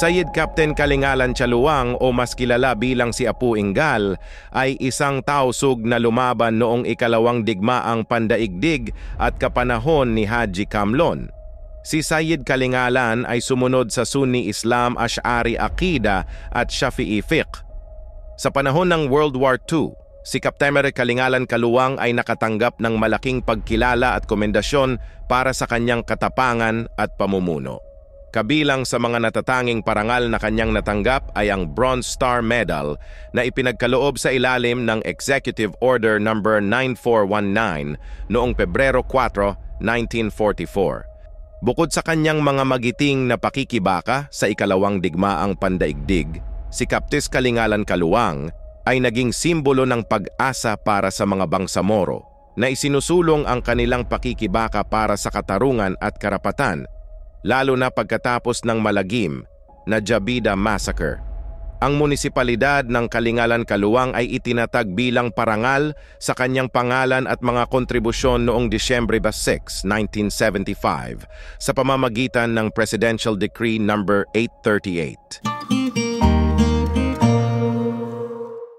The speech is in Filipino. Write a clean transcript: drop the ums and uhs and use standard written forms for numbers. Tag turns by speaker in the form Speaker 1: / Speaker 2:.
Speaker 1: Sayid Captain Kalingalan Chaluang o mas kilala bilang si Apu Ingal ay isang tausug na lumaban noong ikalawang digmaang pandaigdig at kapanahon ni Haji Kamlon. Si Sayid Kalingalan ay sumunod sa Sunni Islam, Ash'ari Aqida at Shafi'i Fiqh. Sa panahon ng World War II, si Captain Kalingalan Kaluang ay nakatanggap ng malaking pagkilala at komendasyon para sa kanyang katapangan at pamumuno. Kabilang sa mga natatanging parangal na kanyang natanggap ay ang Bronze Star Medal na ipinagkaloob sa ilalim ng Executive Order No. 9419 noong Pebrero 4, 1944. Bukod sa kanyang mga magiting na pakikibaka sa ikalawang digmaang pandaigdig, si Captain Kalingalan Kaluang ay naging simbolo ng pag-asa para sa mga Bangsamoro na isinusulong ang kanilang pakikibaka para sa katarungan at karapatan, lalo na pagkatapos ng malagim na Jabida Massacre. Ang munisipalidad ng Kalingalan Kaluang ay itinatag bilang parangal sa kanyang pangalan at mga kontribusyon noong Disyembre 6, 1975 sa pamamagitan ng Presidential Decree No. 838.